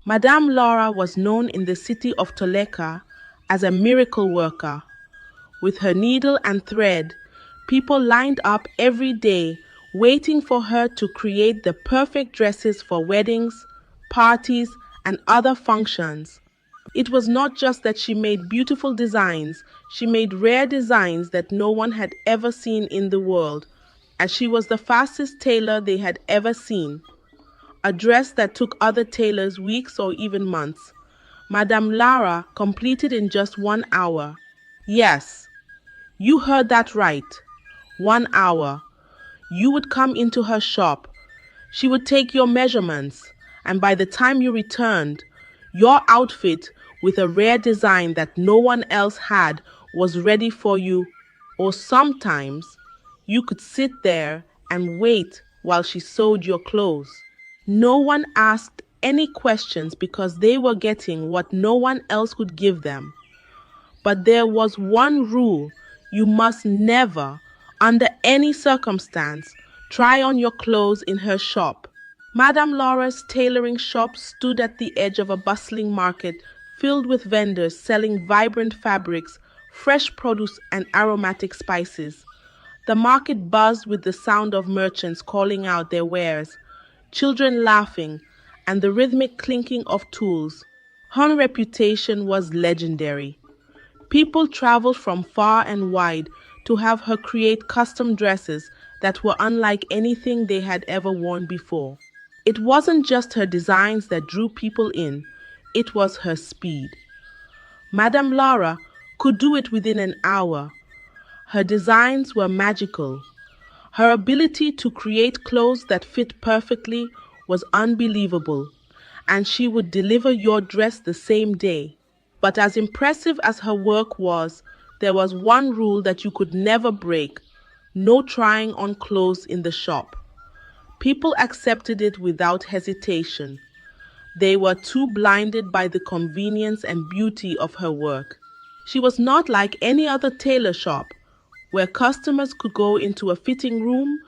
Madame Laura was known in the city of Toleka as a miracle worker. With her needle and thread, people lined up every day waiting for her to create the perfect dresses for weddings, parties, and other functions. It was not just that she made beautiful designs, she made rare designs that no one had ever seen in the world, and she was the fastest tailor they had ever seen. A dress that took other tailors weeks or even months, Madame Lara completed in just 1 hour. Yes, you heard that right. 1 hour. You would come into her shop. She would take your measurements, and by the time you returned, your outfit with a rare design that no one else had was ready for you. Or sometimes you could sit there and wait while she sewed your clothes. No one asked any questions because they were getting what no one else could give them. But there was one rule: you must never, under any circumstance, try on your clothes in her shop. Madame Laura's tailoring shop stood at the edge of a bustling market filled with vendors selling vibrant fabrics, fresh produce, and aromatic spices. The market buzzed with the sound of merchants calling out their wares, children laughing, and the rhythmic clinking of tools. Her reputation was legendary. People traveled from far and wide to have her create custom dresses that were unlike anything they had ever worn before. It wasn't just her designs that drew people in, it was her speed. Madame Laura could do it within an hour. Her designs were magical. Her ability to create clothes that fit perfectly was unbelievable, and she would deliver your dress the same day. But as impressive as her work was, there was one rule that you could never break: no trying on clothes in the shop. People accepted it without hesitation. They were too blinded by the convenience and beauty of her work. She was not like any other tailor shop, where customers could go into a fitting room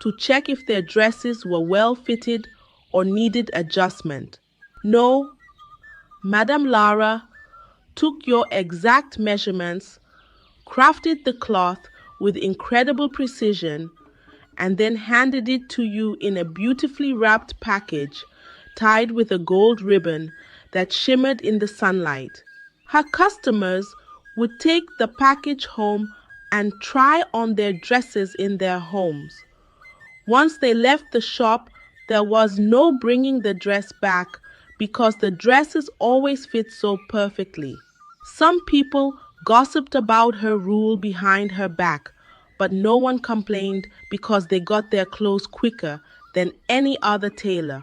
to check if their dresses were well fitted or needed adjustment. No, Madame Lara took your exact measurements, crafted the cloth with incredible precision, and then handed it to you in a beautifully wrapped package tied with a gold ribbon that shimmered in the sunlight. Her customers would take the package home and try on their dresses in their homes. Once they left the shop, there was no bringing the dress back because the dresses always fit so perfectly. Some people gossiped about her rule behind her back, but no one complained because they got their clothes quicker than any other tailor.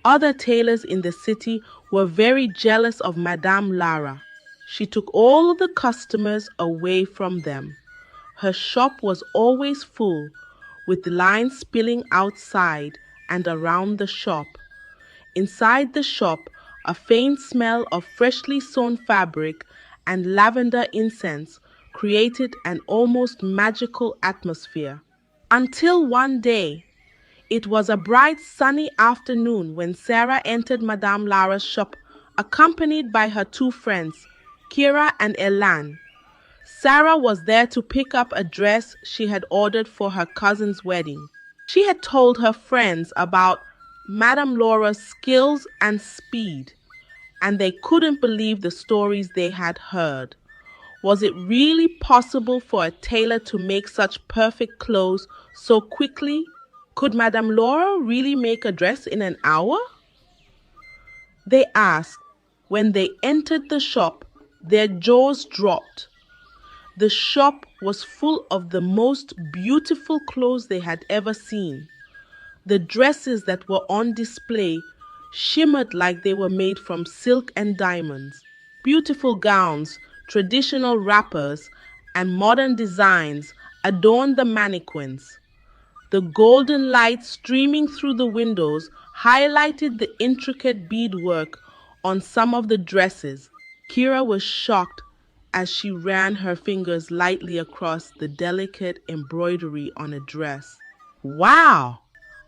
Other tailors in the city were very jealous of Madame Lara. She took all the customers away from them. Her shop was always full, with lines spilling outside and around the shop. Inside the shop, a faint smell of freshly sewn fabric and lavender incense created an almost magical atmosphere. Until one day, it was a bright sunny afternoon when Sarah entered Madame Lara's shop accompanied by her two friends, Kira and Elan. Sarah was there to pick up a dress she had ordered for her cousin's wedding. She had told her friends about Madame Laura's skills and speed, and they couldn't believe the stories they had heard. Was it really possible for a tailor to make such perfect clothes so quickly? Could Madame Laura really make a dress in an hour? They asked. When they entered the shop, their jaws dropped. The shop was full of the most beautiful clothes they had ever seen. The dresses that were on display shimmered like they were made from silk and diamonds. Beautiful gowns, traditional wrappers, and modern designs adorned the mannequins. The golden light streaming through the windows highlighted the intricate beadwork on some of the dresses. Kira was shocked as she ran her fingers lightly across the delicate embroidery on a dress. Wow!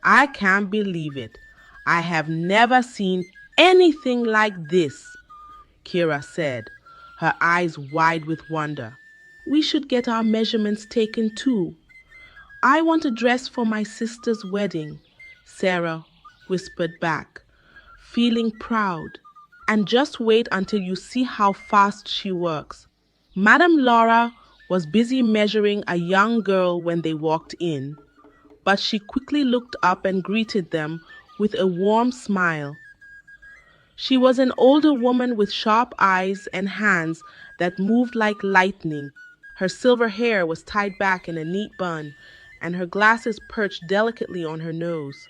I can't believe it. I have never seen anything like this," Kira said, her eyes wide with wonder. "We should get our measurements taken too. I want a dress for my sister's wedding," Sarah whispered back, feeling proud. "And just wait until you see how fast she works." Madame Laura was busy measuring a young girl when they walked in, but she quickly looked up and greeted them with a warm smile. She was an older woman with sharp eyes and hands that moved like lightning. Her silver hair was tied back in a neat bun, and her glasses perched delicately on her nose.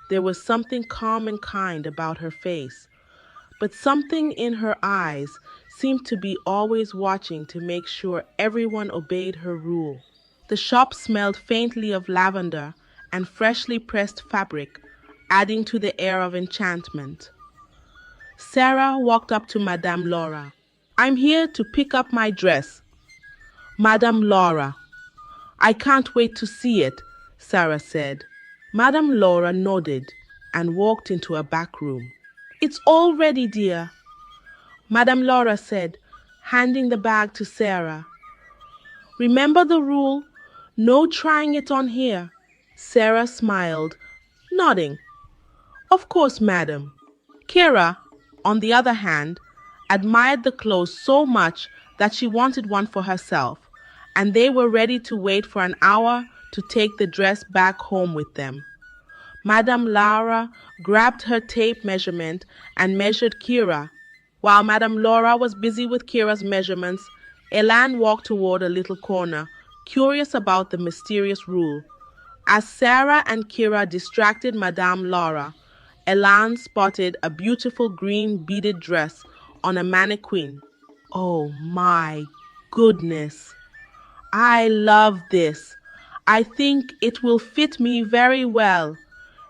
There was something calm and kind about her face, but something in her eyes seemed to be always watching to make sure everyone obeyed her rule. The shop smelled faintly of lavender and freshly pressed fabric, adding to the air of enchantment. Sarah walked up to Madame Laura. "I'm here to pick up my dress." "Madame Laura, I can't wait to see it," Sarah said. Madame Laura nodded and walked into a back room. "It's all ready, dear," Madame Laura said, handing the bag to Sarah. "Remember the rule? No trying it on here." Sarah smiled, nodding. "Of course, madam." Kira, on the other hand, admired the clothes so much that she wanted one for herself, and they were ready to wait for an hour to take the dress back home with them. Madame Laura grabbed her tape measurement and measured Kira. While Madame Laura was busy with Kira's measurements, Elan walked toward a little corner, curious about the mysterious rule. As Sarah and Kira distracted Madame Laura, Elan spotted a beautiful green beaded dress on a mannequin. "Oh my goodness! I love this. I think it will fit me very well,"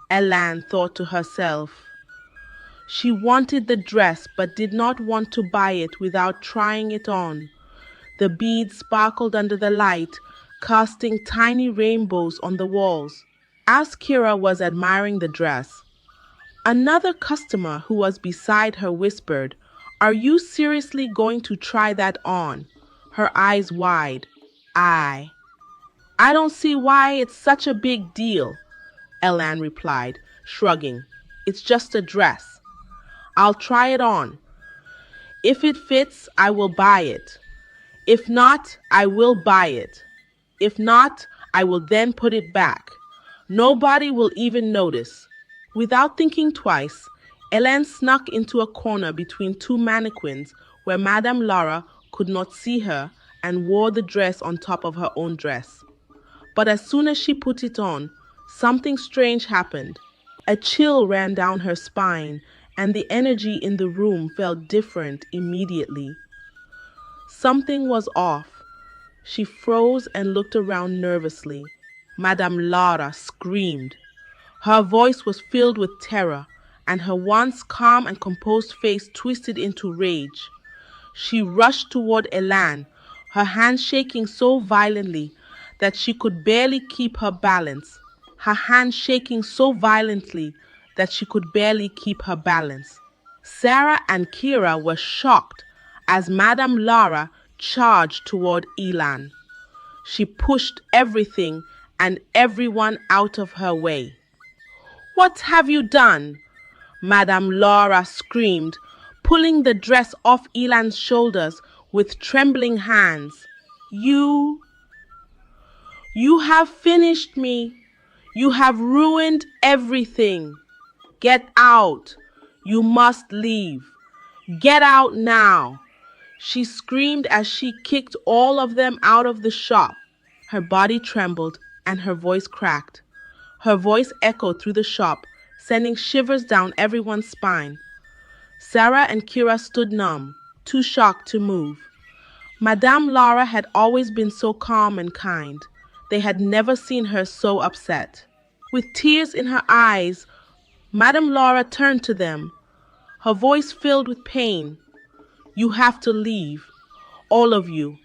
Elan thought to herself. She wanted the dress but did not want to buy it without trying it on. The beads sparkled under the light, casting tiny rainbows on the walls. As Kira was admiring the dress, another customer who was beside her whispered, "Are you seriously going to try that on?" Her eyes wide. I don't see why it's such a big deal," Elan replied, shrugging. "It's just a dress. I'll try it on. If it fits, I will buy it. If not, I will buy it. If not, I will then put it back. Nobody will even notice." Without thinking twice, Ellen snuck into a corner between two mannequins where Madame Laura could not see her and wore the dress on top of her own dress. But as soon as she put it on, something strange happened. A chill ran down her spine, and the energy in the room felt different immediately. Something was off. She froze and looked around nervously. Madame Laura screamed. Her voice was filled with terror, and her once calm and composed face twisted into rage. She rushed toward Elan, her hands shaking so violently that she could barely keep her balance. Her hands shaking so violently that she could barely keep her balance. Sarah and Kira were shocked as Madame Laura charged toward Elan. She pushed everything and everyone out of her way. "What have you done?" Madame Laura screamed, pulling the dress off Elan's shoulders with trembling hands. You have finished me. You have ruined everything. Get out. You must leave. Get out now," she screamed as she kicked all of them out of the shop. Her body trembled and her voice cracked. Her voice echoed through the shop, sending shivers down everyone's spine. Sarah and Kira stood numb, too shocked to move. Madame Laura had always been so calm and kind. They had never seen her so upset. With tears in her eyes, Madame Laura turned to them, her voice filled with pain. "You have to leave, all of you.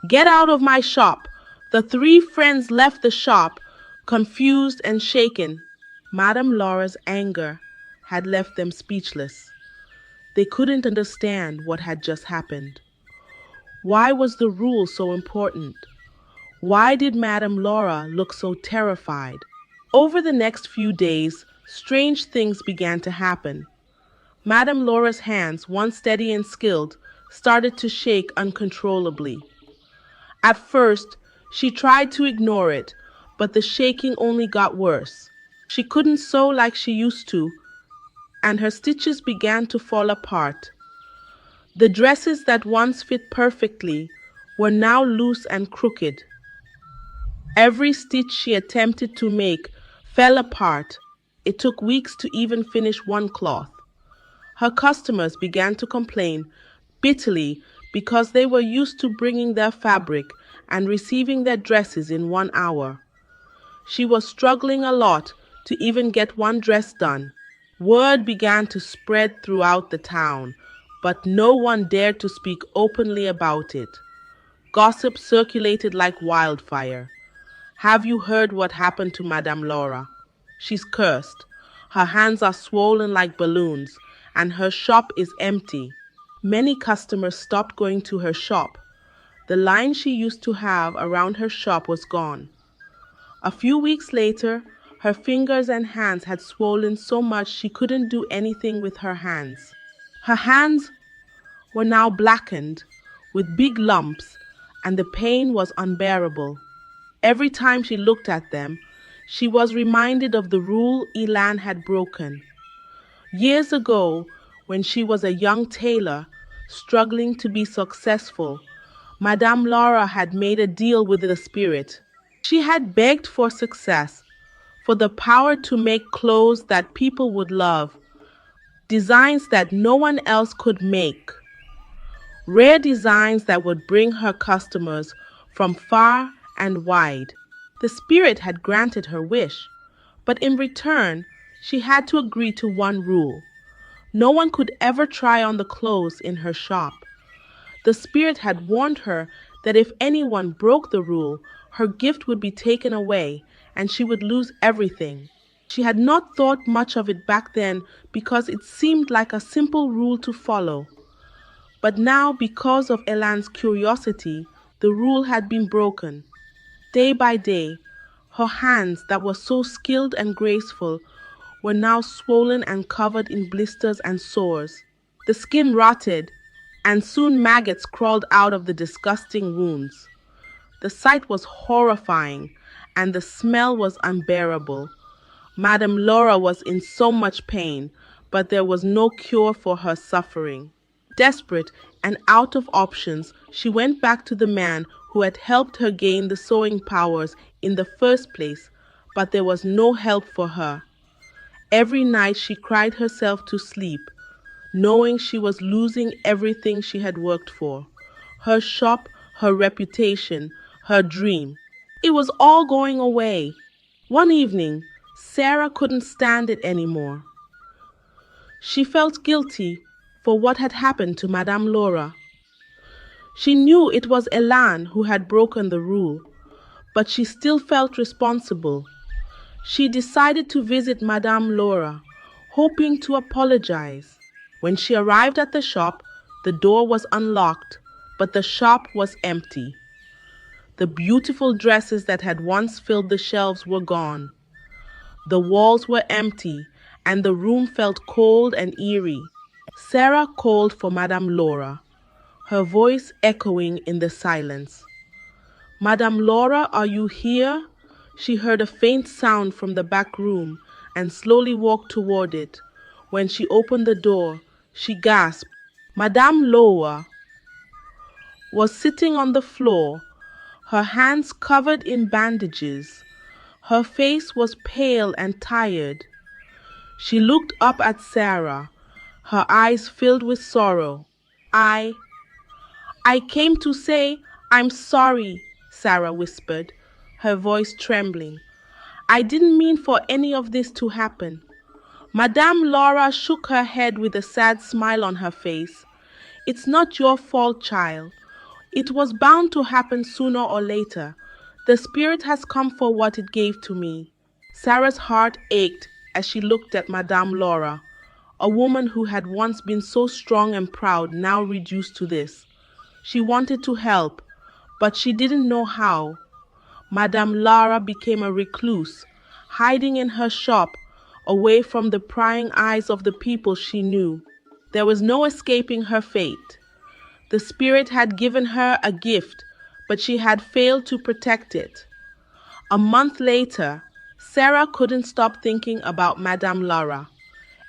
Get out of my shop." The three friends left the shop, confused and shaken. Madame Laura's anger had left them speechless. They couldn't understand what had just happened. Why was the rule so important? Why did Madame Laura look so terrified? Over the next few days, strange things began to happen. Madame Laura's hands, once steady and skilled, started to shake uncontrollably. At first, she tried to ignore it, but the shaking only got worse. She couldn't sew like she used to, and her stitches began to fall apart. The dresses that once fit perfectly were now loose and crooked. Every stitch she attempted to make fell apart. It took weeks to even finish one cloth. Her customers began to complain bitterly because they were used to bringing their fabric and receiving their dresses in 1 hour. She was struggling a lot to even get one dress done. Word began to spread throughout the town, but no one dared to speak openly about it. Gossip circulated like wildfire. Have you heard what happened to Madame Laura? She's cursed. Her hands are swollen like balloons, and her shop is empty. Many customers stopped going to her shop. The line she used to have around her shop was gone. A few weeks later, her fingers and hands had swollen so much she couldn't do anything with her hands. Her hands were now blackened with big lumps, and the pain was unbearable. Every time she looked at them, she was reminded of the rule Elan had broken. Years ago, when she was a young tailor, struggling to be successful, Madame Laura had made a deal with the spirit. She had begged for success, for the power to make clothes that people would love, designs that no one else could make, rare designs that would bring her customers from far and wide. The spirit had granted her wish, but in return, she had to agree to one rule. No one could ever try on the clothes in her shop. The spirit had warned her that if anyone broke the rule, her gift would be taken away and she would lose everything. She had not thought much of it back then because it seemed like a simple rule to follow. But now, because of Elan's curiosity, the rule had been broken. Day by day, her hands that were so skilled and graceful were now swollen and covered in blisters and sores. The skin rotted, and soon maggots crawled out of the disgusting wounds. The sight was horrifying, and the smell was unbearable. Madame Laura was in so much pain, but there was no cure for her suffering. Desperate and out of options, she went back to the man who had helped her gain the sewing powers in the first place, but there was no help for her. Every night she cried herself to sleep, knowing she was losing everything she had worked for. Her shop, her reputation, her dream. It was all going away. One evening, Sarah couldn't stand it anymore. She felt guilty for what had happened to Madame Laura. She knew it was Elan who had broken the rule, but she still felt responsible. She decided to visit Madame Laura, hoping to apologize. When she arrived at the shop, the door was unlocked, but the shop was empty. The beautiful dresses that had once filled the shelves were gone. The walls were empty, and the room felt cold and eerie. Sarah called for Madame Laura, her voice echoing in the silence. Madame Laura, are you here? She heard a faint sound from the back room and slowly walked toward it. When she opened the door, she gasped. Madame Laura was sitting on the floor, her hands covered in bandages. Her face was pale and tired. She looked up at Sarah, her eyes filled with sorrow. I came to say I'm sorry, Sarah whispered, her voice trembling. I didn't mean for any of this to happen. Madame Laura shook her head with a sad smile on her face. It's not your fault, child. It was bound to happen sooner or later. The spirit has come for what it gave to me. Sarah's heart ached as she looked at Madame Laura. A woman who had once been so strong and proud, now reduced to this. She wanted to help, but she didn't know how. Madame Lara became a recluse, hiding in her shop, away from the prying eyes of the people she knew. There was no escaping her fate. The spirit had given her a gift, but she had failed to protect it. A month later, Sarah couldn't stop thinking about Madame Lara.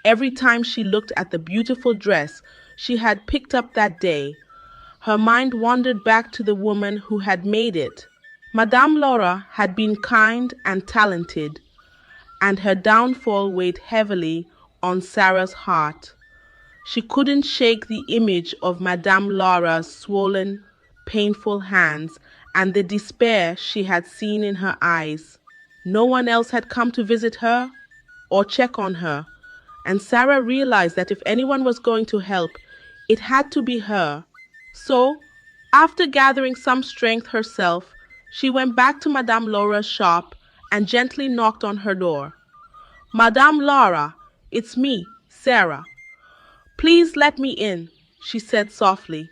Every time she looked at the beautiful dress she had picked up that day, her mind wandered back to the woman who had made it. Madame Laura had been kind and talented, and her downfall weighed heavily on Sarah's heart. She couldn't shake the image of Madame Laura's swollen, painful hands and the despair she had seen in her eyes. No one else had come to visit her or check on her, and Sarah realized that if anyone was going to help, it had to be her. So, after gathering some strength herself, she went back to Madame Laura's shop and gently knocked on her door. "Madame Laura, it's me, Sarah. Please let me in," she said softly.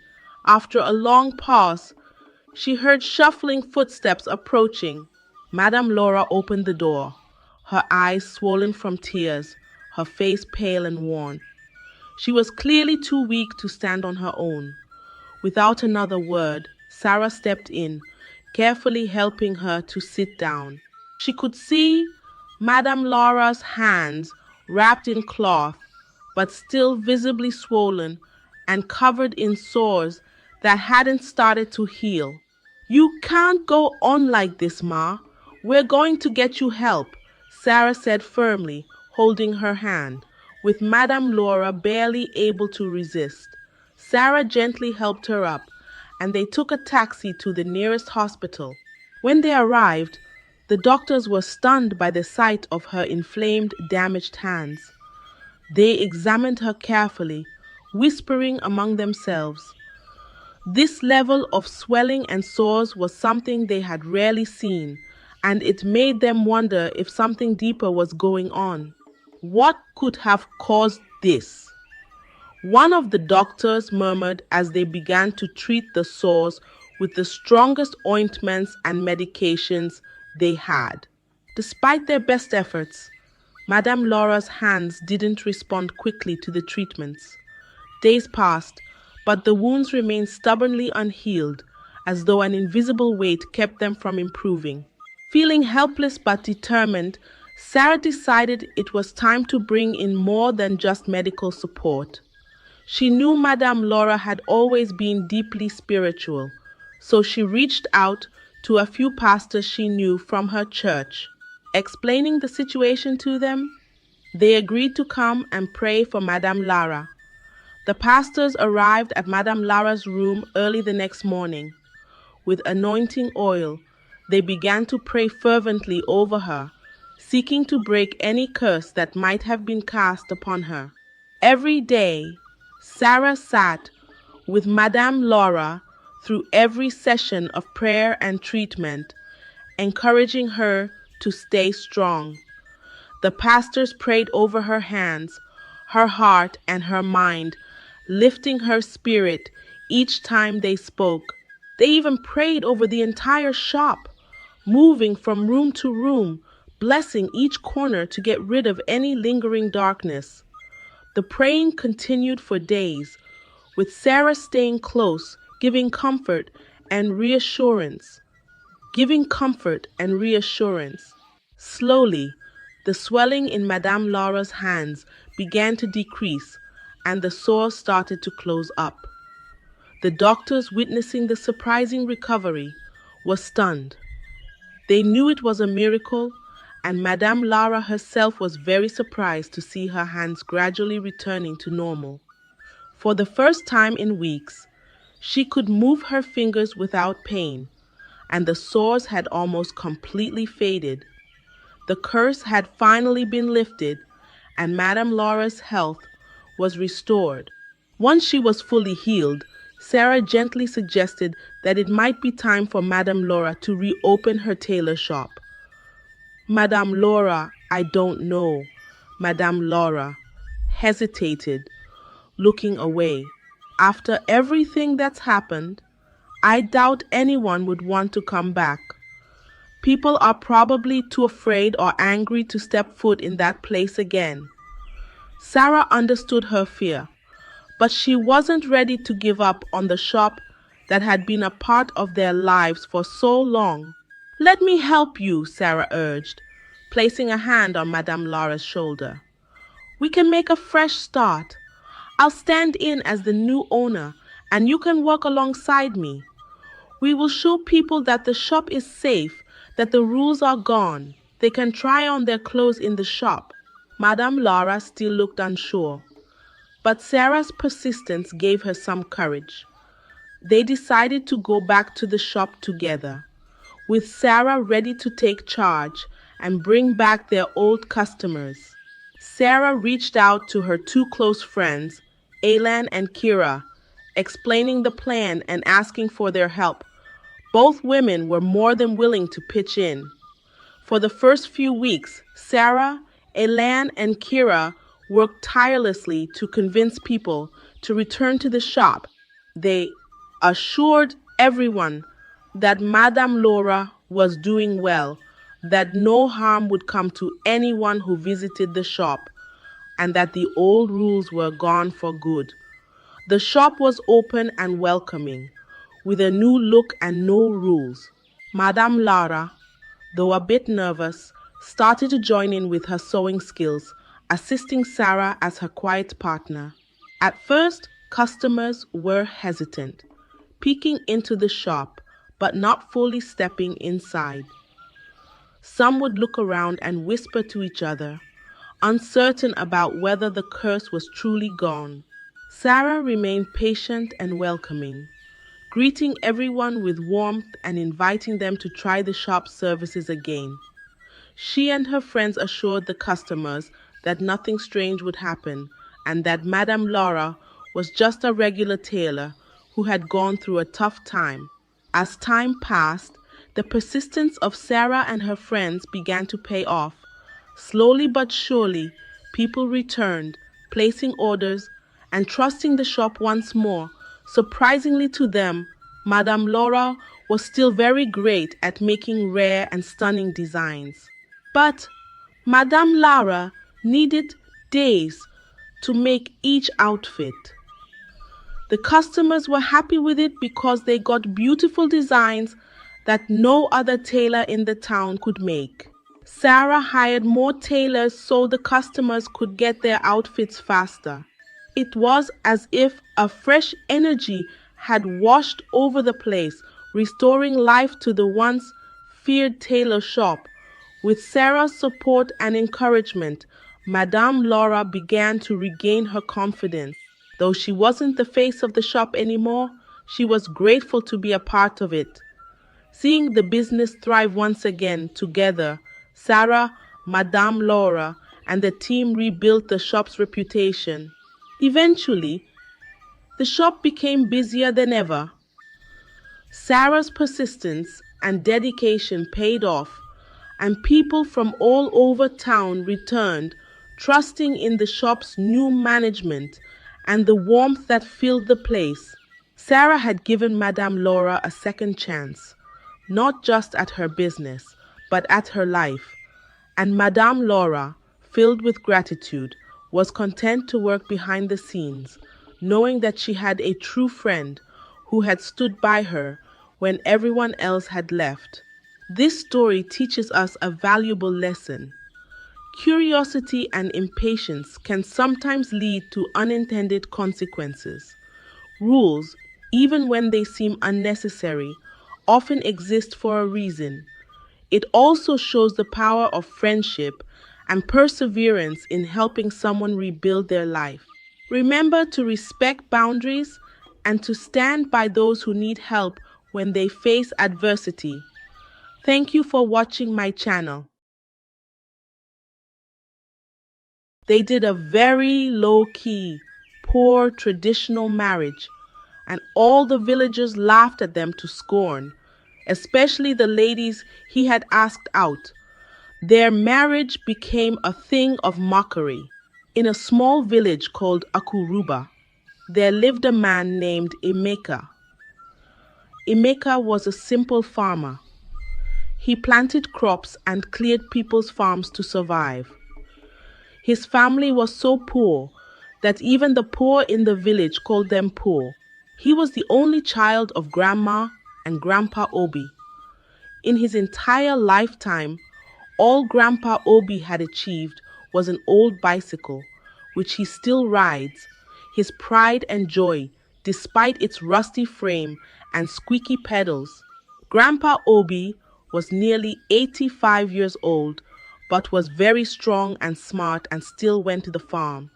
After a long pause, she heard shuffling footsteps approaching. Madame Laura opened the door, her eyes swollen from tears, her face pale and worn. She was clearly too weak to stand on her own. Without another word, Sarah stepped in, carefully helping her to sit down. She could see Madame Laura's hands wrapped in cloth, but still visibly swollen and covered in sores that hadn't started to heal. "You can't go on like this, Ma. We're going to get you help," Sarah said firmly, holding her hand, with Madame Laura barely able to resist. Sarah gently helped her up, and they took a taxi to the nearest hospital. When they arrived, the doctors were stunned by the sight of her inflamed, damaged hands. They examined her carefully, whispering among themselves. This level of swelling and sores was something they had rarely seen, and it made them wonder if something deeper was going on. What could have caused this? One of the doctors murmured as they began to treat the sores with the strongest ointments and medications they had. Despite their best efforts, Madame Laura's hands didn't respond quickly to the treatments. Days passed, but the wounds remained stubbornly unhealed, as though an invisible weight kept them from improving. Feeling helpless but determined, Sarah decided it was time to bring in more than just medical support. She knew Madame Laura had always been deeply spiritual, so she reached out to a few pastors she knew from her church. Explaining the situation to them, they agreed to come and pray for Madame Lara. The pastors arrived at Madame Lara's room early the next morning. With anointing oil, they began to pray fervently over her, seeking to break any curse that might have been cast upon her. Every day, Sarah sat with Madame Laura through every session of prayer and treatment, encouraging her to stay strong. The pastors prayed over her hands, her heart, and her mind, lifting her spirit each time they spoke. They even prayed over the entire shop, moving from room to room, blessing each corner to get rid of any lingering darkness. The praying continued for days, with Sarah staying close, giving comfort and reassurance. Slowly, the swelling in Madame Laura's hands began to decrease, and the sores started to close up. The doctors, witnessing the surprising recovery, were stunned. They knew it was a miracle, and Madame Lara herself was very surprised to see her hands gradually returning to normal. For the first time in weeks, she could move her fingers without pain, and the sores had almost completely faded. The curse had finally been lifted, and Madame Laura's health was restored. Once she was fully healed, Sarah gently suggested that it might be time for Madame Laura to reopen her tailor shop. "Madame Laura, I don't know," Madame Laura hesitated, looking away. After everything that's happened, I doubt anyone would want to come back. People are probably too afraid or angry to step foot in that place again. Sarah understood her fear, but she wasn't ready to give up on the shop that had been a part of their lives for so long. Let me help you, Sarah urged, placing a hand on Madame Laura's shoulder. We can make a fresh start. I'll stand in as the new owner, and you can work alongside me. We will show people that the shop is safe, that the rules are gone. They can try on their clothes in the shop. Madame Laura still looked unsure, but Sarah's persistence gave her some courage. They decided to go back to the shop together, with Sarah ready to take charge and bring back their old customers. Sarah reached out to her two close friends, Alan and Kira, explaining the plan and asking for their help. Both women were more than willing to pitch in. For the first few weeks, Sarah, Elan, and Kira worked tirelessly to convince people to return to the shop. They assured everyone that Madame Laura was doing well, that no harm would come to anyone who visited the shop, and that the old rules were gone for good. The shop was open and welcoming, with a new look and no rules. Madame Laura, though a bit nervous, started to join in with her sewing skills, assisting Sarah as her quiet partner. At first, customers were hesitant, peeking into the shop, but not fully stepping inside. Some would look around and whisper to each other, uncertain about whether the curse was truly gone. Sarah remained patient and welcoming, greeting everyone with warmth and inviting them to try the shop's services again. She and her friends assured the customers that nothing strange would happen and that Madame Laura was just a regular tailor who had gone through a tough time. As time passed, the persistence of Sarah and her friends began to pay off. Slowly but surely, people returned, placing orders and trusting the shop once more. Surprisingly to them, Madame Laura was still very great at making rare and stunning designs. But Madame Laura needed days to make each outfit. The customers were happy with it because they got beautiful designs that no other tailor in the town could make. Sarah hired more tailors so the customers could get their outfits faster. It was as if a fresh energy had washed over the place, restoring life to the once feared tailor shop. With Sarah's support and encouragement, Madame Laura began to regain her confidence. Though she wasn't the face of the shop anymore, she was grateful to be a part of it. Seeing the business thrive once again together, Sarah, Madame Laura, and the team rebuilt the shop's reputation. Eventually, the shop became busier than ever. Sarah's persistence and dedication paid off, and people from all over town returned, trusting in the shop's new management and the warmth that filled the place. Sarah had given Madame Laura a second chance, not just at her business, but at her life. And Madame Laura, filled with gratitude, was content to work behind the scenes, knowing that she had a true friend who had stood by her when everyone else had left. This story teaches us a valuable lesson. Curiosity and impatience can sometimes lead to unintended consequences. Rules, even when they seem unnecessary, often exist for a reason. It also shows the power of friendship and perseverance in helping someone rebuild their life. Remember to respect boundaries and to stand by those who need help when they face adversity. Thank you for watching my channel. They did a very low-key, poor traditional marriage, and all the villagers laughed at them to scorn, especially the ladies he had asked out. Their marriage became a thing of mockery. In a small village called Akuruba, there lived a man named Emeka. Emeka was a simple farmer. He planted crops and cleared people's farms to survive. His family was so poor that even the poor in the village called them poor. He was the only child of Grandma and Grandpa Obi. In his entire lifetime, all Grandpa Obi had achieved was an old bicycle, which he still rides, his pride and joy, despite its rusty frame and squeaky pedals. Grandpa Obi was nearly 85 years old, but was very strong and smart and still went to the farm.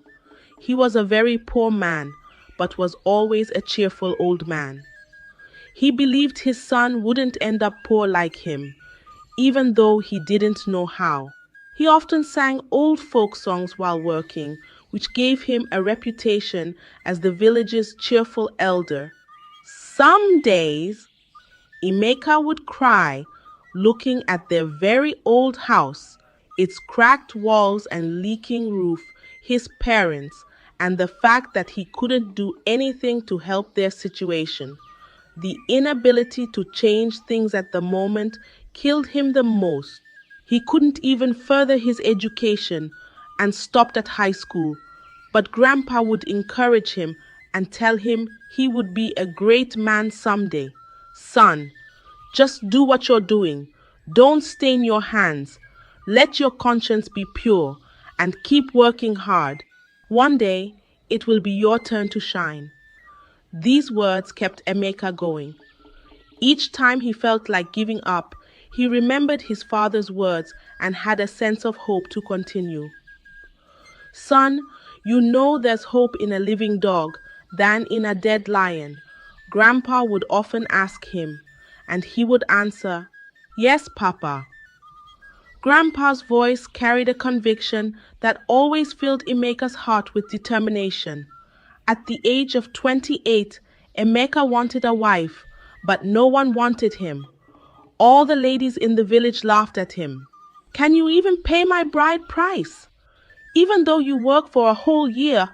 He was a very poor man, but was always a cheerful old man. He believed his son wouldn't end up poor like him, even though he didn't know how. He often sang old folk songs while working, which gave him a reputation as the village's cheerful elder. Some days, Emeka would cry, looking at their very old house, its cracked walls and leaking roof, his parents, and the fact that he couldn't do anything to help their situation. The inability to change things at the moment killed him the most. He couldn't even further his education and stopped at high school, but Grandpa would encourage him and tell him he would be a great man someday. Son, just do what you're doing. Don't stain your hands. Let your conscience be pure and keep working hard. One day, it will be your turn to shine. These words kept Emeka going. Each time he felt like giving up, he remembered his father's words and had a sense of hope to continue. Son, you know there's hope in a living dog than in a dead lion. Grandpa would often ask him, and he would answer, Yes, Papa. Grandpa's voice carried a conviction that always filled Emeka's heart with determination. At the age of 28, Emeka wanted a wife, but no one wanted him. All the ladies in the village laughed at him. Can you even pay my bride price? Even though you work for a whole year,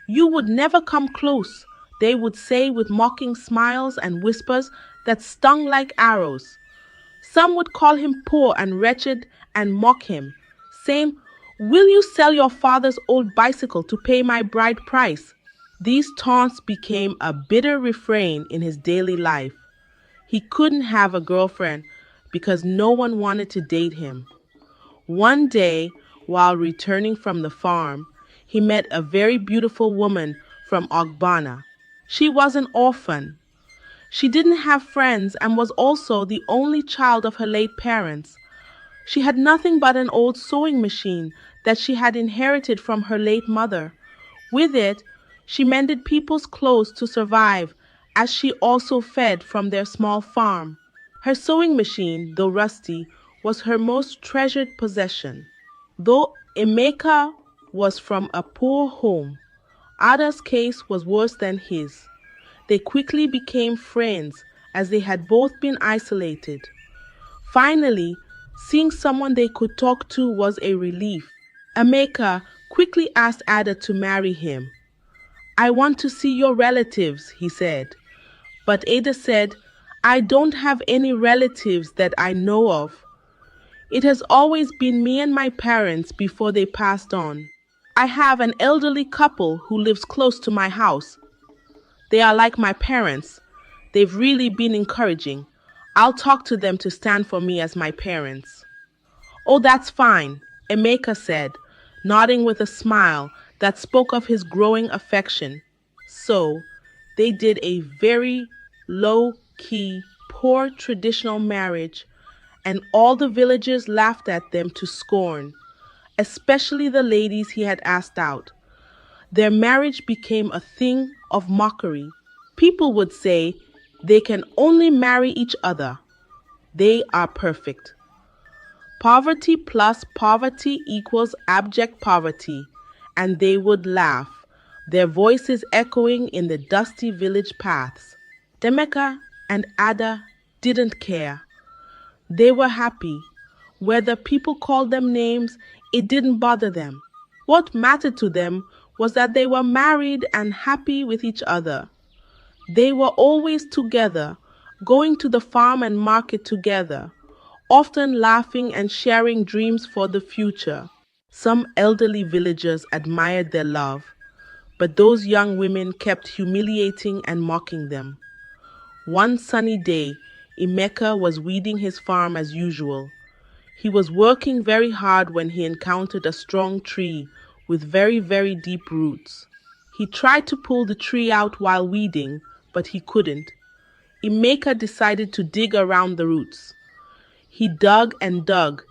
you would never come close, they would say with mocking smiles and whispers that stung like arrows. Some would call him poor and wretched and mock him, saying, Will you sell your father's old bicycle to pay my bride price? These taunts became a bitter refrain in his daily life. He couldn't have a girlfriend because no one wanted to date him. One day, while returning from the farm, he met a very beautiful woman from Ogbana. She was an orphan. She didn't have friends and was also the only child of her late parents. She had nothing but an old sewing machine that she had inherited from her late mother. With it, she mended people's clothes to survive, as she also fed from their small farm. Her sewing machine, though rusty, was her most treasured possession. Though Emeka was from a poor home, Ada's case was worse than his. They quickly became friends as they had both been isolated. Finally, seeing someone they could talk to was a relief. Emeka quickly asked Ada to marry him. I want to see your relatives, he said. But Ada said, I don't have any relatives that I know of. It has always been me and my parents before they passed on. I have an elderly couple who lives close to my house. They are like my parents. They've really been encouraging. I'll talk to them to stand for me as my parents. Oh, that's fine, Emeka said, nodding with a smile that spoke of his growing affection. So, they did a very low-key, poor traditional marriage, and all the villagers laughed at them to scorn, especially the ladies he had asked out. Their marriage became a thing of mockery. People would say they can only marry each other. They are perfect. Poverty plus poverty equals abject poverty, and they would laugh, their voices echoing in the dusty village paths. Emeka and Ada didn't care. They were happy. Whether people called them names, it didn't bother them. What mattered to them was that they were married and happy with each other. They were always together, going to the farm and market together, often laughing and sharing dreams for the future. Some elderly villagers admired their love, but those young women kept humiliating and mocking them. One sunny day, Emeka was weeding his farm as usual. He was working very hard when he encountered a strong tree with very, very deep roots. He tried to pull the tree out while weeding, but he couldn't. Emeka decided to dig around the roots. He dug and dug.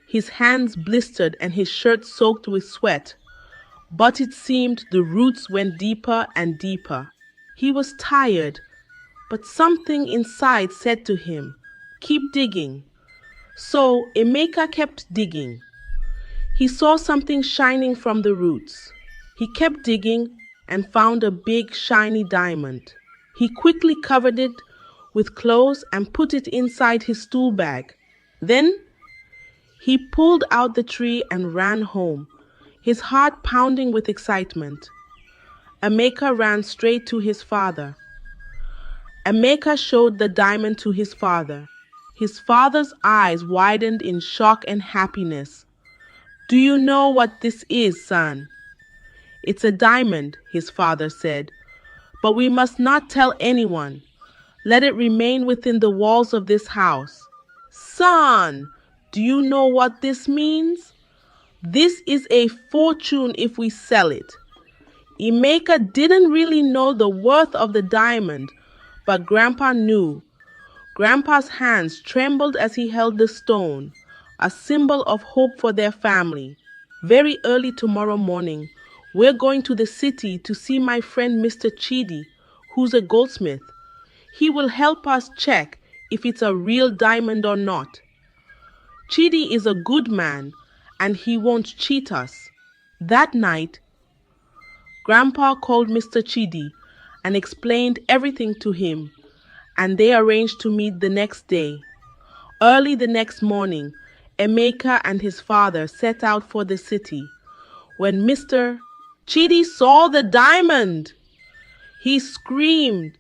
His hands blistered and his shirt soaked with sweat. But it seemed the roots went deeper and deeper. He was tired, but something inside said to him, "Keep digging." So Emeka kept digging. He saw something shining from the roots. He kept digging and found a big shiny diamond. He quickly covered it with clothes and put it inside his tool bag. Then he pulled out the tree and ran home, his heart pounding with excitement. Emeka ran straight to his father. Emeka showed the diamond to his father. His father's eyes widened in shock and happiness. "Do you know what this is, son?" "It's a diamond," his father said, "but we must not tell anyone. Let it remain within the walls of this house." "Son, do you know what this means? This is a fortune if we sell it." Emeka didn't really know the worth of the diamond, but Grandpa knew. Grandpa's hands trembled as he held the stone, a symbol of hope for their family. "Very early tomorrow morning, we're going to the city to see my friend Mr. Chidi, who's a goldsmith. He will help us check if it's a real diamond or not. Chidi is a good man, and he won't cheat us." That night, Grandpa called Mr. Chidi and explained everything to him, and they arranged to meet the next day. Early the next morning, Emeka and his father set out for the city. When Mr. Chidi saw the diamond, he screamed,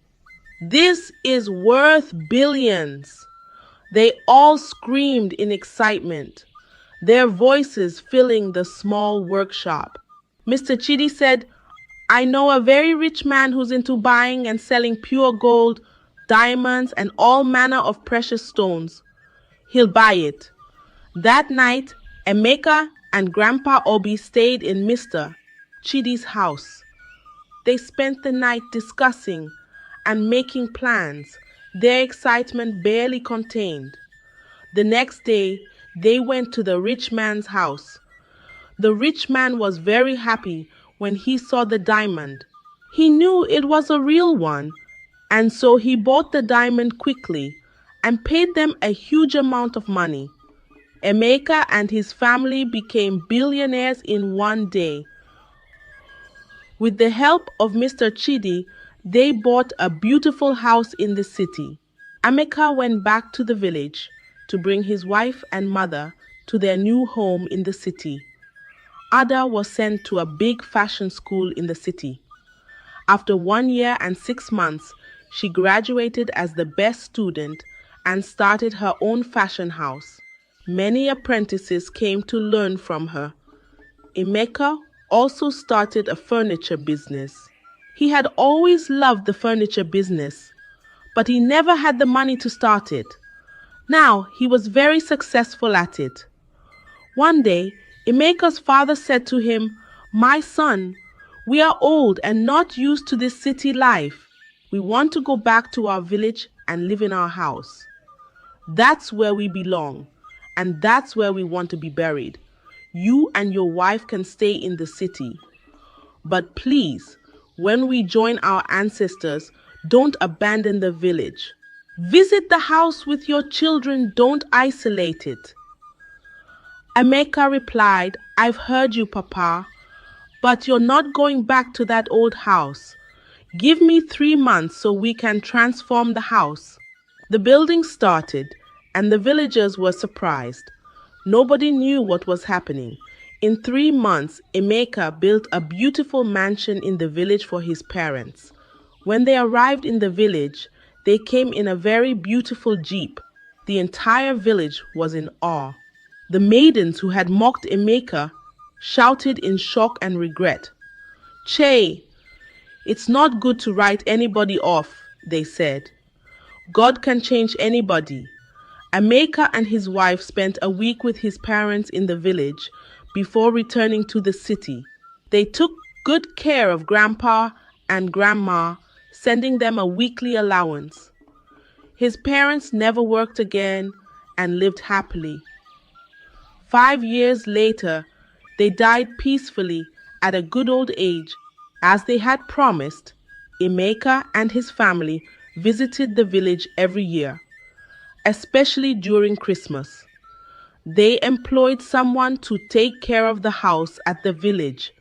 "This is worth billions!" They all screamed in excitement, their voices filling the small workshop. Mr. Chidi said, "I know a very rich man who's into buying and selling pure gold, diamonds, and all manner of precious stones. He'll buy it." That night, Emeka and Grandpa Obi stayed in Mr. Chidi's house. They spent the night discussing and making plans, their excitement barely contained. The next day, they went to the rich man's house. The rich man was very happy when he saw the diamond. He knew it was a real one, and so he bought the diamond quickly and paid them a huge amount of money. Emeka and his family became billionaires in one day. With the help of Mr. Chidi, they bought a beautiful house in the city. Emeka went back to the village to bring his wife and mother to their new home in the city. Ada was sent to a big fashion school in the city. After 1 year and 6 months, she graduated as the best student and started her own fashion house. Many apprentices came to learn from her. Emeka also started a furniture business. He had always loved the furniture business, but he never had the money to start it. Now he was very successful at it. One day, Emeka's father said to him, "My son, we are old and not used to this city life. We want to go back to our village and live in our house. That's where we belong, and that's where we want to be buried. You and your wife can stay in the city. But please, when we join our ancestors, don't abandon the village. Visit the house with your children, don't isolate it." Emeka replied, "I've heard you, Papa, but you're not going back to that old house. Give me 3 months so we can transform the house." The building started, and the villagers were surprised. Nobody knew what was happening. In 3 months, Emeka built a beautiful mansion in the village for his parents. When they arrived in the village, they came in a very beautiful jeep. The entire village was in awe. The maidens who had mocked Emeka shouted in shock and regret. Che, it's not good to write anybody off, they said. God can change anybody. Emeka and his wife spent a week with his parents in the village before returning to the city. They took good care of Grandpa and Grandma, sending them a weekly allowance. His parents never worked again and lived happily. 5 years later, they died peacefully at a good old age. As they had promised, Emeka and his family visited the village every year, especially during Christmas. They employed someone to take care of the house at the village,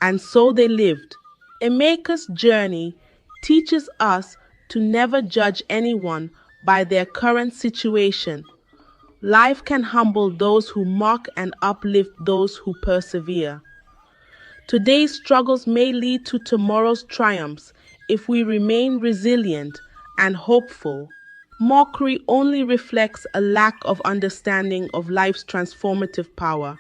and so they lived. Emeka's journey teaches us to never judge anyone by their current situation. Life can humble those who mock and uplift those who persevere. Today's struggles may lead to tomorrow's triumphs if we remain resilient and hopeful. Mockery only reflects a lack of understanding of life's transformative power.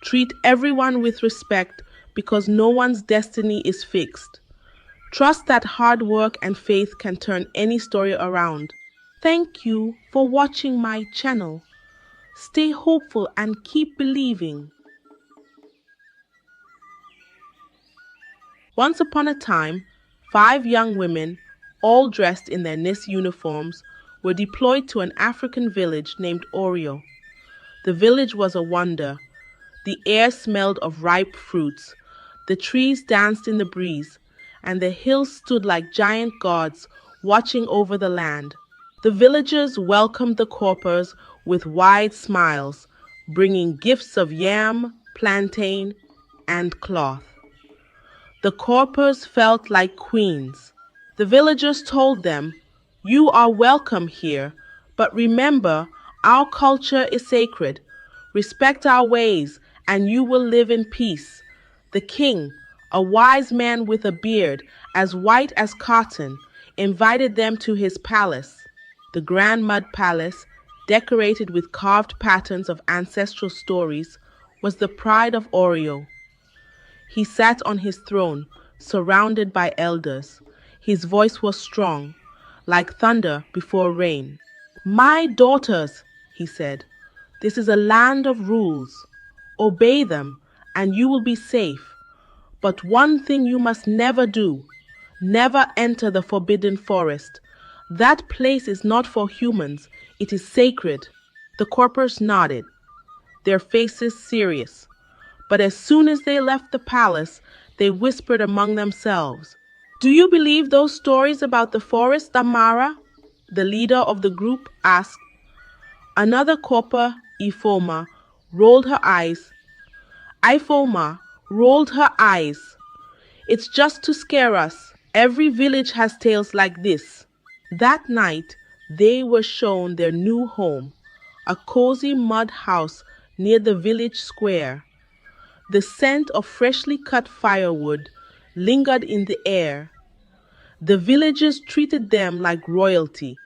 Treat everyone with respect because no one's destiny is fixed. Trust that hard work and faith can turn any story around. Thank you for watching my channel. Stay hopeful and keep believing. Once upon a time, 5 young women, all dressed in their NIS uniforms, were deployed to an African village named Oreo. The village was a wonder. The air smelled of ripe fruits, the trees danced in the breeze, and the hills stood like giant gods watching over the land. The villagers welcomed the corpers with wide smiles, bringing gifts of yam, plantain, and cloth. The corpers felt like queens. The villagers told them, "You are welcome here, but remember, our culture is sacred. Respect our ways, and you will live in peace." The king, a wise man with a beard as white as cotton, invited them to his palace. The grand mud palace, decorated with carved patterns of ancestral stories, was the pride of Oreo. He sat on his throne, surrounded by elders. His voice was strong, like thunder before rain. "My daughters," he said, "this is a land of rules. Obey them, and you will be safe. But one thing you must never do: never enter the forbidden forest. That place is not for humans, it is sacred." The corpers nodded, their faces serious. But as soon as they left the palace, they whispered among themselves. "Do you believe those stories about the forest, Amara?" the leader of the group asked. Another corper, Ifoma, rolled her eyes. Ifoma rolled her eyes. "It's just to scare us. Every village has tales like this." That night, they were shown their new home, a cozy mud house near the village square. The scent of freshly cut firewood lingered in the air. The villagers treated them like royalty.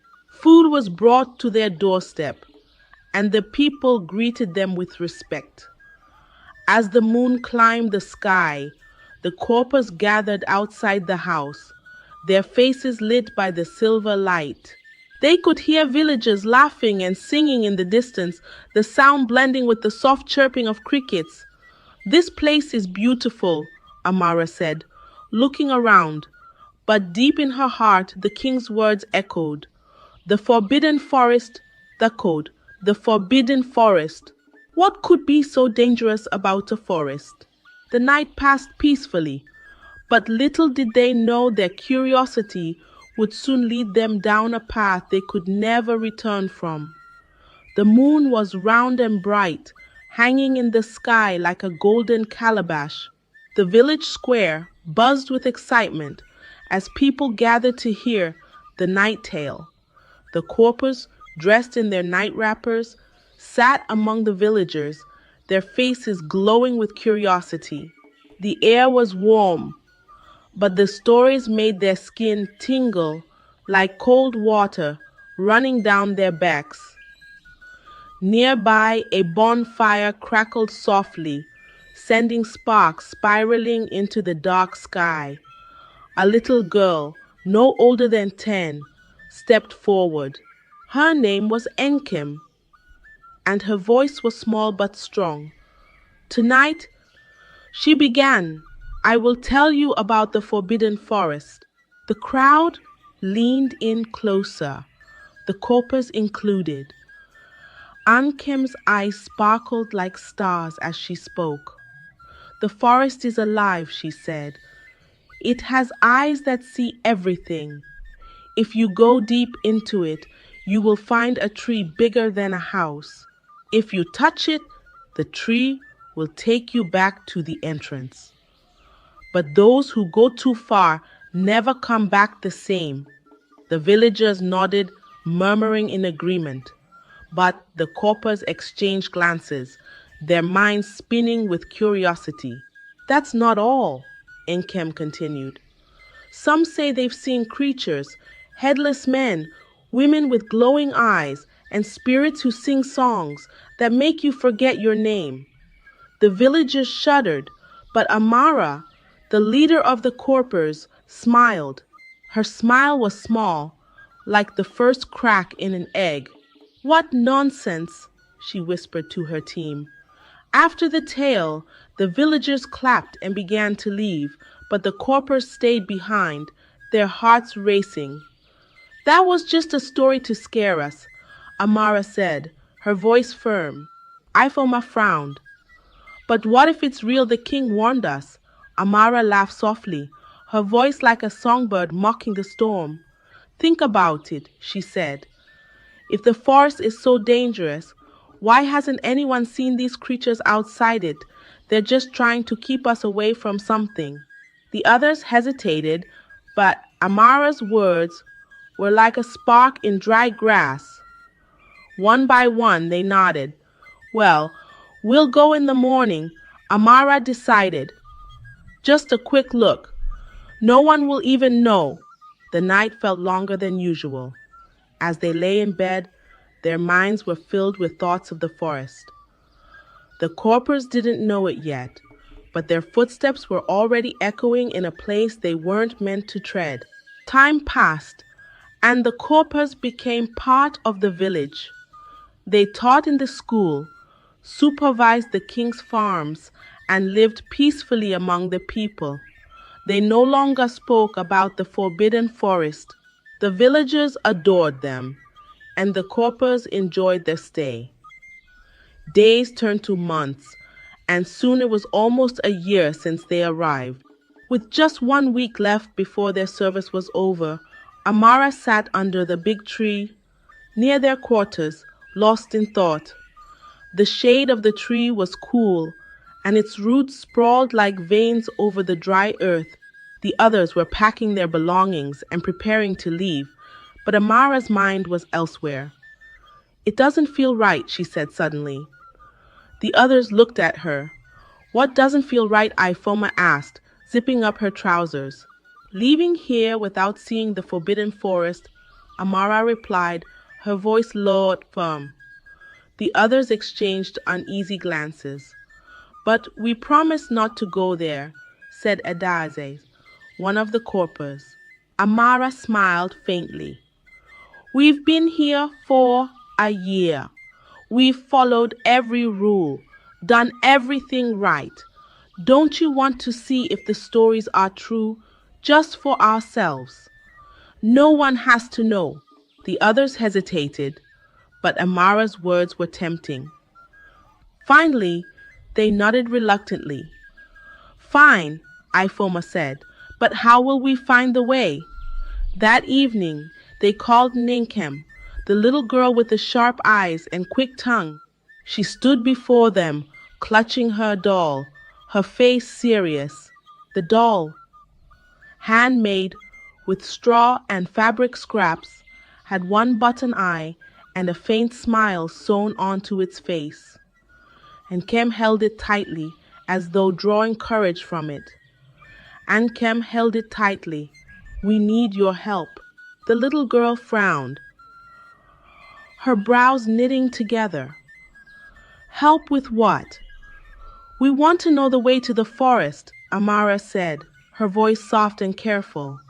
Food was brought to their doorstep, and the people greeted them with respect. As the moon climbed the sky, the corpers gathered outside the house, their faces lit by the silver light. They could hear villagers laughing and singing in the distance, the sound blending with the soft chirping of crickets. "This place is beautiful," Amara said, looking around. But deep in her heart, the king's words echoed. "The forbidden forest," echoed, "the forbidden forest." What could be so dangerous about a forest? The night passed peacefully, but little did they know their curiosity would soon lead them down a path they could never return from. The moon was round and bright, hanging in the sky like a golden calabash. The village square buzzed with excitement as people gathered to hear the night tale. The corpers, dressed in their night wrappers, sat among the villagers, their faces glowing with curiosity. The air was warm, but the stories made their skin tingle like cold water running down their backs. Nearby, a bonfire crackled softly, sending sparks spiraling into the dark sky. A little girl, no older than 10, stepped forward. Her name was Enkim, and her voice was small but strong. Tonight, she began, I will tell you about the forbidden forest. The crowd leaned in closer, the corpers included. Ankem's eyes sparkled like stars as she spoke. The forest is alive, she said. It has eyes that see everything. If you go deep into it, you will find a tree bigger than a house. If you touch it, the tree will take you back to the entrance. But those who go too far never come back the same. The villagers nodded, murmuring in agreement. But the corpers exchanged glances, their minds spinning with curiosity. That's not all, Enkem continued. Some say they've seen creatures, headless men, women with glowing eyes, and spirits who sing songs that make you forget your name. The villagers shuddered, but Amara, the leader of the corpers, smiled. Her smile was small, like the first crack in an egg. What nonsense, she whispered to her team. After the tale, the villagers clapped and began to leave, but the corpers stayed behind, their hearts racing. That was just a story to scare us, Amara said, her voice firm. Ifoma frowned. But what if it's real? The king warned us. Amara laughed softly, her voice like a songbird mocking the storm. Think about it, she said. If the forest is so dangerous, why hasn't anyone seen these creatures outside it? They're just trying to keep us away from something. The others hesitated, but Amara's words were like a spark in dry grass. One by one, they nodded. Well, we'll go in the morning, Amara decided. Just a quick look. No one will even know. The night felt longer than usual. As they lay in bed, their minds were filled with thoughts of the forest. The corpers didn't know it yet, but their footsteps were already echoing in a place they weren't meant to tread. Time passed, and the corpers became part of the village. They taught in the school, supervised the king's farms, and lived peacefully among the people. They no longer spoke about the forbidden forest. The villagers adored them, and the corpers enjoyed their stay. Days turned to months, and soon it was almost a year since they arrived. With just 1 week left before their service was over, Amara sat under the big tree near their quarters, lost in thought. The shade of the tree was cool, and its roots sprawled like veins over the dry earth. The others were packing their belongings and preparing to leave, but Amara's mind was elsewhere. It doesn't feel right, she said suddenly. The others looked at her. What doesn't feel right? Ifoma asked, zipping up her trousers. Leaving here without seeing the forbidden forest, Amara replied, her voice low and firm. The others exchanged uneasy glances. But we promised not to go there, said Adaze, one of the corpers. Amara smiled faintly. We've been here for a year. We've followed every rule, done everything right. Don't you want to see if the stories are true, just for ourselves? No one has to know. The others hesitated, but Amara's words were tempting. Finally, they nodded reluctantly. Fine, Ifoma said, but how will we find the way? That evening, they called Ninkem, the little girl with the sharp eyes and quick tongue. She stood before them, clutching her doll, her face serious. The doll, handmade with straw and fabric scraps, had one button eye and a faint smile sewn onto its face. Kem held it tightly, as though drawing courage from it. Kem held it tightly. We need your help. The little girl frowned, her brows knitting together. Help with what? We want to know the way to the forest, Amara said, her voice soft and careful.